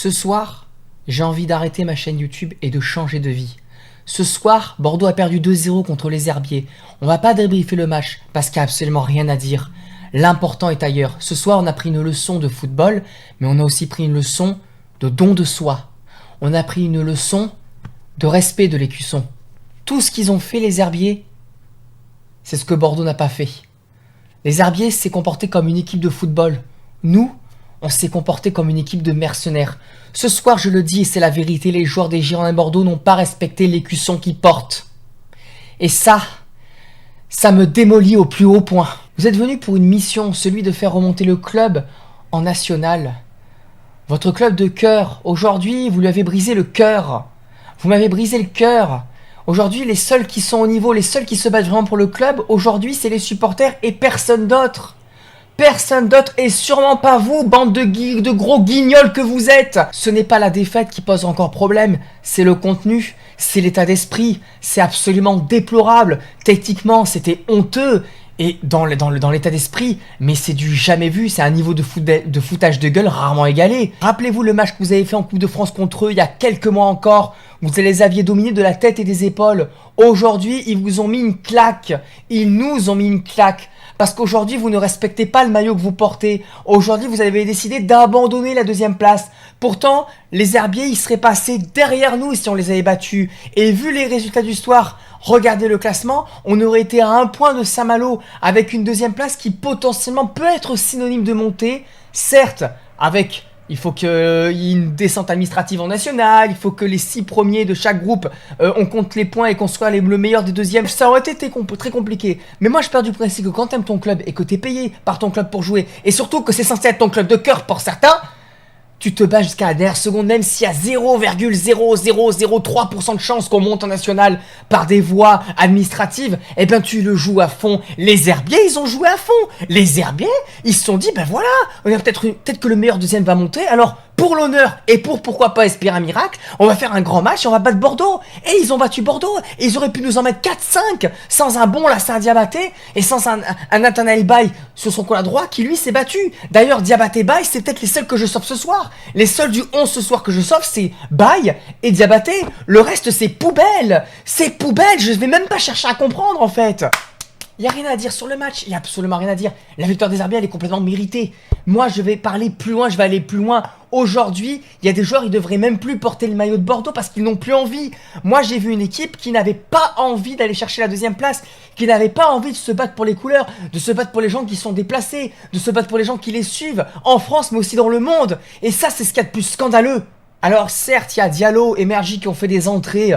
Ce soir, j'ai envie d'arrêter ma chaîne YouTube et de changer de vie. Ce soir, Bordeaux a perdu 2-0 contre les Herbiers. On va pas débriefer le match parce qu'il n'y a absolument rien à dire. L'important est ailleurs. Ce soir, on a pris une leçon de football, mais on a aussi pris une leçon de don de soi. On a pris une leçon de respect de l'écusson. Tout ce qu'ils ont fait, les Herbiers, c'est ce que Bordeaux n'a pas fait. Les Herbiers s'est comporté comme une équipe de football. Nous, on s'est comporté comme une équipe de mercenaires. Ce soir, je le dis et c'est la vérité, les joueurs des Girondins de Bordeaux n'ont pas respecté l'écusson qu'ils portent. Et ça me démolit au plus haut point. Vous êtes venus pour une mission, celui de faire remonter le club en national. Votre club de cœur, aujourd'hui, vous lui avez brisé le cœur. Vous m'avez brisé le cœur. Aujourd'hui, les seuls qui sont au niveau, les seuls qui se battent vraiment pour le club, aujourd'hui, c'est les supporters et personne d'autre. Personne d'autre et sûrement pas vous, bande de gros guignols que vous êtes. Ce n'est pas la défaite qui pose encore problème, c'est le contenu, c'est l'état d'esprit, c'est absolument déplorable. Techniquement, c'était honteux et dans l'état d'esprit, mais c'est du jamais vu, c'est un niveau de foutage de gueule rarement égalé. Rappelez-vous le match que vous avez fait en Coupe de France contre eux il y a quelques mois encore, vous les aviez dominés de la tête et des épaules. Aujourd'hui, ils vous ont mis une claque, ils nous ont mis une claque. Parce qu'aujourd'hui, vous ne respectez pas le maillot que vous portez. Aujourd'hui, vous avez décidé d'abandonner la deuxième place. Pourtant, les Herbiers, ils seraient passés derrière nous si on les avait battus. Et vu les résultats du soir, regardez le classement, on aurait été à 1 point de Saint-Malo avec une deuxième place qui potentiellement peut être synonyme de montée. Certes, il faut qu'il y ait une descente administrative en national, il faut que les 6 premiers de chaque groupe, on compte les points et qu'on soit le meilleur des deuxièmes. Ça aurait été très compliqué. Mais moi, je pars du principe que quand t'aimes ton club et que t'es payé par ton club pour jouer, et surtout que c'est censé être ton club de cœur pour certains, tu te bats jusqu'à la dernière seconde, même s'il y a 0,0003% de chance qu'on monte en national par des voies administratives, eh ben tu le joues à fond. Les Herbiers, ils ont joué à fond. Les Herbiers, ils se sont dit, ben voilà, peut-être que le meilleur deuxième va monter, alors pour l'honneur et pourquoi pas espérer un miracle, on va faire un grand match et on va battre Bordeaux. Et ils ont battu Bordeaux, et ils auraient pu nous en mettre 4-5 sans un bon Lassin Diabaté et sans un Nathanaël Baye sur son côté droit qui lui s'est battu. D'ailleurs, Diabaté Baye, c'est peut-être les seuls que je sauve ce soir. Les seuls du 11 ce soir que je sauve, c'est Baye et Diabaté. Le reste, c'est poubelle. C'est poubelle, je vais même pas chercher à comprendre en fait. Il n'y a rien à dire sur le match, il n'y a absolument rien à dire. La victoire des Herbiers, elle est complètement méritée. Moi, je vais parler plus loin, je vais aller plus loin. Aujourd'hui, il y a des joueurs, ils devraient même plus porter le maillot de Bordeaux parce qu'ils n'ont plus envie. Moi, j'ai vu une équipe qui n'avait pas envie d'aller chercher la deuxième place, qui n'avait pas envie de se battre pour les couleurs, de se battre pour les gens qui sont déplacés, de se battre pour les gens qui les suivent, en France, mais aussi dans le monde. Et ça, c'est ce qu'il y a de plus scandaleux. Alors certes, il y a Diallo et Mergy qui ont fait des entrées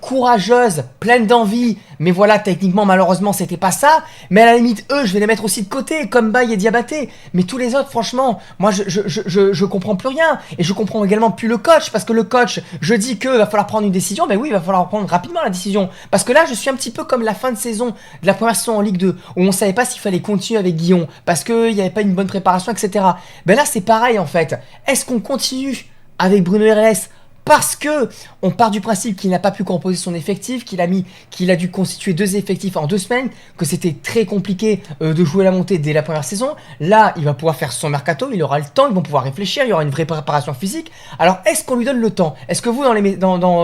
courageuses, pleines d'envie, mais voilà, techniquement, malheureusement, c'était pas ça. Mais à la limite, eux, je vais les mettre aussi de côté, comme Baye et Diabaté. Mais tous les autres, franchement, moi, je comprends plus rien. Et je comprends également plus le coach, parce que le coach, je dis que va falloir prendre une décision, mais oui, il va falloir prendre rapidement la décision. Parce que là, je suis un petit peu comme la fin de saison de la première saison en Ligue 2, où on savait pas s'il fallait continuer avec Guillon, parce qu'il n'y avait pas une bonne préparation, etc. Ben là, c'est pareil, en fait. Est-ce qu'on continue avec Bruno RS parce que on part du principe qu'il n'a pas pu composer son effectif, qu'il a dû constituer 2 effectifs en 2 semaines, que c'était très compliqué de jouer la montée dès la première saison. Là, il va pouvoir faire son mercato, il aura le temps, ils vont pouvoir réfléchir, il y aura une vraie préparation physique. Alors, est-ce qu'on lui donne le temps? Est-ce que vous,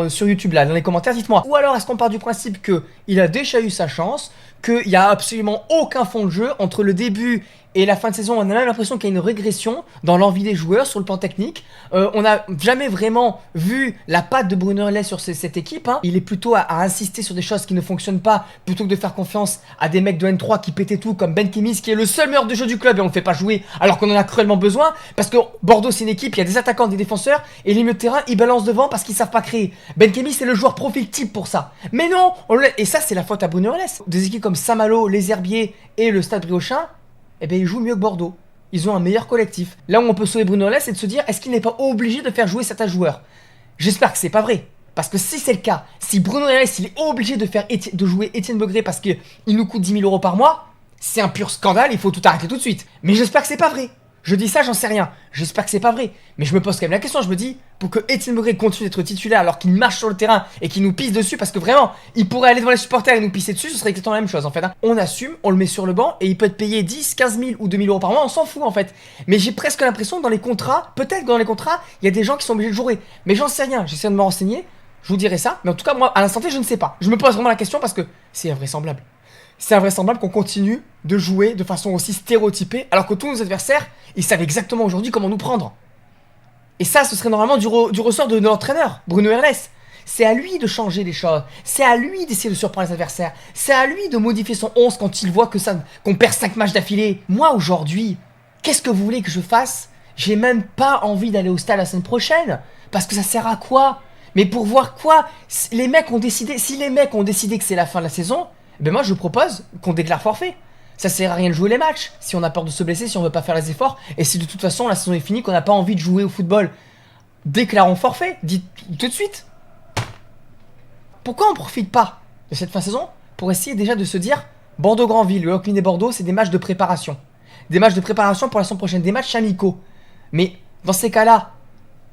sur YouTube, là, dans les commentaires, dites-moi. Ou alors, est-ce qu'on part du principe qu'il a déjà eu sa chance, qu'il n'y a absolument aucun fond de jeu entre le début et la fin de saison, on a même l'impression qu'il y a une régression dans l'envie des joueurs sur le plan technique. On n'a jamais vraiment vu la patte de Bruno Relais sur cette équipe. Hein. Il est plutôt à insister sur des choses qui ne fonctionnent pas plutôt que de faire confiance à des mecs de N3 qui pétaient tout comme Ben Kemis qui est le seul meilleur de jeu du club et on ne le fait pas jouer alors qu'on en a cruellement besoin. Parce que Bordeaux c'est une équipe, il y a des attaquants, des défenseurs et les milieux de terrain ils balancent devant parce qu'ils savent pas créer. Ben Kemis c'est le joueur profil type pour ça. Mais non, et ça c'est la faute à Bruno Relais. Des équipes comme Saint-Malo, les Herbiers et le Stade Briochin, eh bien ils jouent mieux que Bordeaux. Ils ont un meilleur collectif. Là où on peut sauver Bruno Relais, c'est de se dire, est-ce qu'il n'est pas obligé de faire jouer certains joueurs? J'espère que c'est pas vrai. Parce que si c'est le cas, si Bruno Relais il est obligé de jouer Étienne Begré parce qu'il nous coûte 10 000 € par mois, c'est un pur scandale, il faut tout arrêter tout de suite. Mais j'espère que c'est pas vrai. Je dis ça, j'en sais rien. J'espère que c'est pas vrai. Mais je me pose quand même la question. Je me dis, pour que Etienne Moret continue d'être titulaire alors qu'il marche sur le terrain et qu'il nous pisse dessus, parce que vraiment, il pourrait aller devant les supporters et nous pisser dessus, ce serait exactement la même chose en fait. Hein. On assume, on le met sur le banc et il peut être payé 10, 15 000 ou 2 000 euros par mois, on s'en fout en fait. Mais j'ai presque l'impression que dans les contrats, peut-être que dans les contrats, il y a des gens qui sont obligés de jouer. Mais j'en sais rien. J'essaie de me renseigner. Je vous dirai ça. Mais en tout cas, moi, à l'instant T, je ne sais pas. Je me pose vraiment la question parce que c'est invraisemblable. C'est invraisemblable qu'on continue de jouer de façon aussi stéréotypée alors que tous nos adversaires, ils savent exactement aujourd'hui comment nous prendre. Et ça, ce serait normalement du ressort de l'entraîneur, Bruno Herles. C'est à lui de changer les choses. C'est à lui d'essayer de surprendre les adversaires. C'est à lui de modifier son 11 quand il voit qu'on perd 5 matchs d'affilée. Moi, aujourd'hui, qu'est-ce que vous voulez que je fasse? J'ai même pas envie d'aller au stade la semaine prochaine. Parce que ça sert à quoi? Mais pour voir quoi? Si les mecs ont décidé que c'est la fin de la saison, ben moi je propose qu'on déclare forfait. Ça sert à rien de jouer les matchs si on a peur de se blesser, si on veut pas faire les efforts et si de toute façon la saison est finie, qu'on n'a pas envie de jouer au football. Déclarons forfait, dites tout de suite. Pourquoi on profite pas de cette fin de saison pour essayer déjà de se dire Bordeaux-Granville, le Hockey et Bordeaux, c'est des matchs de préparation. Des matchs de préparation pour la saison prochaine, des matchs amicaux. Mais dans ces cas-là,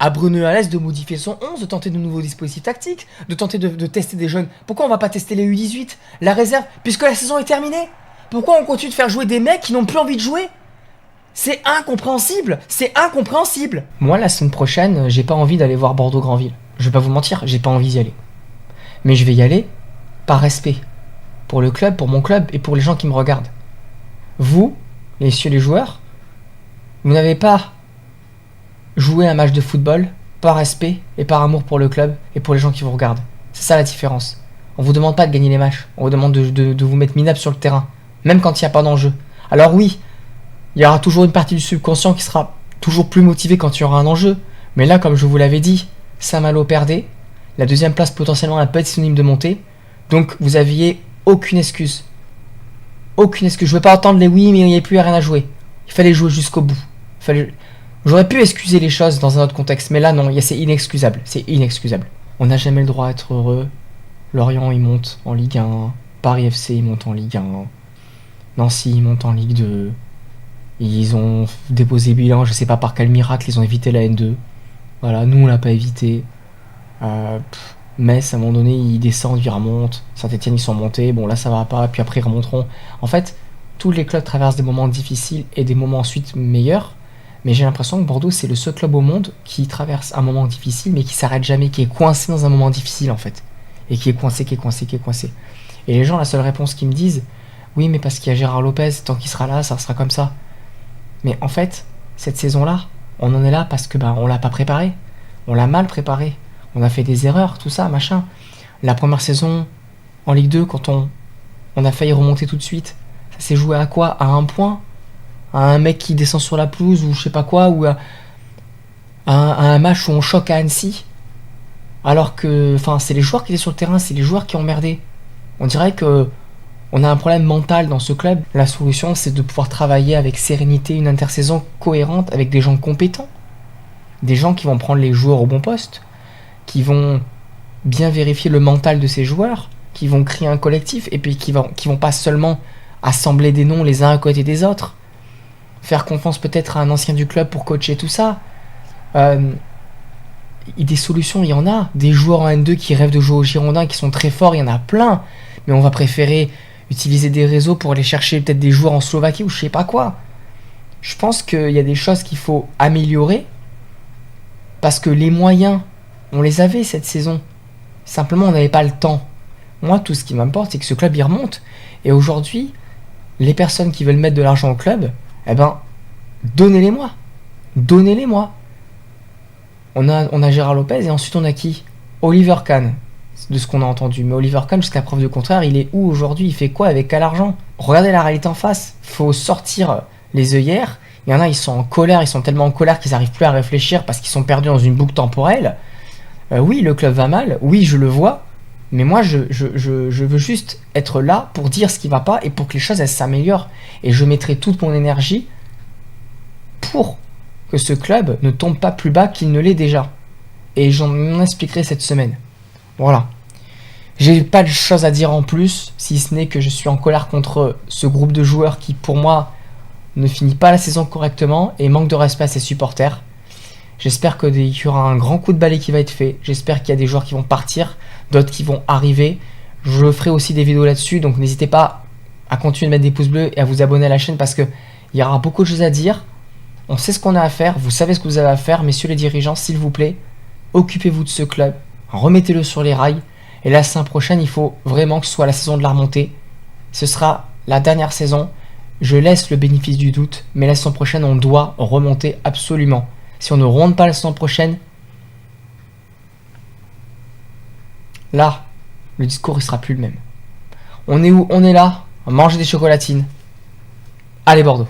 à Bruno Herles de modifier son 11, de tenter de nouveaux dispositifs tactiques, de tenter de tester des jeunes. Pourquoi on va pas tester les U18, la réserve, puisque la saison est terminée? Pourquoi on continue de faire jouer des mecs qui n'ont plus envie de jouer? C'est incompréhensible. C'est incompréhensible. Moi, la semaine prochaine, j'ai pas envie d'aller voir Bordeaux-Granville. Je vais pas vous mentir, j'ai pas envie d'y aller. Mais je vais y aller par respect. Pour le club, pour mon club et pour les gens qui me regardent. Vous, messieurs les joueurs, vous n'avez pas joué un match de football par respect et par amour pour le club et pour les gens qui vous regardent. C'est ça la différence. On vous demande pas de gagner les matchs. On vous demande de vous mettre minable sur le terrain. Même quand il n'y a pas d'enjeu. Alors oui, il y aura toujours une partie du subconscient qui sera toujours plus motivée quand il y aura un enjeu. Mais là, comme je vous l'avais dit, Saint-Malo perdait. La deuxième place potentiellement peut être synonyme de montée. Donc vous aviez aucune excuse. Aucune excuse. Je ne veux pas entendre les oui, mais il n'y a plus rien à jouer. Il fallait jouer jusqu'au bout. J'aurais pu excuser les choses dans un autre contexte, mais là non, c'est inexcusable. C'est inexcusable. On n'a jamais le droit d'être heureux. Lorient, il monte en Ligue 1. Paris FC, il monte en Ligue 1. Nancy, il monte en Ligue 2. Ils ont déposé bilan, je sais pas par quel miracle, ils ont évité la N2. Voilà, nous on l'a pas évité. Metz, à un moment donné, ils descendent, ils remontent. Saint-Etienne, ils sont montés. Bon, là ça va pas, puis après ils remonteront. En fait, tous les clubs traversent des moments difficiles et des moments ensuite meilleurs. Mais j'ai l'impression que Bordeaux, c'est le seul club au monde qui traverse un moment difficile, mais qui s'arrête jamais, qui est coincé dans un moment difficile en fait. Et qui est coincé. Et les gens, la seule réponse qu'ils me disent, oui, mais parce qu'il y a Gérard Lopez, tant qu'il sera là, ça sera comme ça. Mais en fait, cette saison-là, on en est là parce que on l'a pas préparé. On l'a mal préparé. On a fait des erreurs, tout ça, machin. La première saison, en Ligue 2, quand on a failli remonter tout de suite, ça s'est joué à quoi? À un point? À un mec qui descend sur la pelouse ou je sais pas quoi, ou à un match où on choque à Annecy, alors que c'est les joueurs qui étaient sur le terrain, c'est les joueurs qui ont merdé. On dirait que on a un problème mental dans ce club. La solution, c'est de pouvoir travailler avec sérénité une intersaison cohérente avec des gens compétents, des gens qui vont prendre les joueurs au bon poste, qui vont bien vérifier le mental de ces joueurs, qui vont créer un collectif et puis qui vont pas seulement assembler des noms les uns à côté des autres. Faire confiance peut-être à un ancien du club pour coacher tout ça. Des solutions, il y en a. Des joueurs en N2 qui rêvent de jouer au Girondins, qui sont très forts, il y en a plein. Mais on va préférer utiliser des réseaux pour aller chercher peut-être des joueurs en Slovaquie ou je sais pas quoi. Je pense qu'il y a des choses qu'il faut améliorer. Parce que les moyens, on les avait cette saison. Simplement, on n'avait pas le temps. Moi, tout ce qui m'importe, c'est que ce club, il remonte. Et aujourd'hui, les personnes qui veulent mettre de l'argent au club, donnez-les-moi. Donnez-les-moi. On a Gérard Lopez et ensuite on a qui? Oliver Kahn, de ce qu'on a entendu. Mais Oliver Kahn, jusqu'à preuve du contraire, il est où aujourd'hui? Il fait quoi avec quel argent? Regardez la réalité en face. Faut sortir les œillères. Il y en a, ils sont en colère. Ils sont tellement en colère qu'ils n'arrivent plus à réfléchir parce qu'ils sont perdus dans une boucle temporelle. Oui, le club va mal. Oui, je le vois. Mais moi, je veux juste être là pour dire ce qui va pas et pour que les choses elles s'améliorent. Et je mettrai toute mon énergie pour que ce club ne tombe pas plus bas qu'il ne l'est déjà. Et j'en expliquerai cette semaine. Voilà. J'ai pas de choses à dire en plus, si ce n'est que je suis en colère contre ce groupe de joueurs qui, pour moi, ne finit pas la saison correctement et manque de respect à ses supporters. J'espère qu'il y aura un grand coup de balai qui va être fait. J'espère qu'il y a des joueurs qui vont partir, d'autres qui vont arriver. Je ferai aussi des vidéos là-dessus, donc n'hésitez pas à continuer de mettre des pouces bleus et à vous abonner à la chaîne parce qu'il y aura beaucoup de choses à dire. On sait ce qu'on a à faire, vous savez ce que vous avez à faire, messieurs les dirigeants, s'il vous plaît, occupez-vous de ce club, remettez-le sur les rails. Et la saison prochaine, il faut vraiment que ce soit la saison de la remontée. Ce sera la dernière saison. Je laisse le bénéfice du doute, mais la saison prochaine, on doit remonter absolument. Si on ne remonte pas la saison prochaine, là, le discours ne sera plus le même. On est où? On est là, on mange des chocolatines. Allez Bordeaux.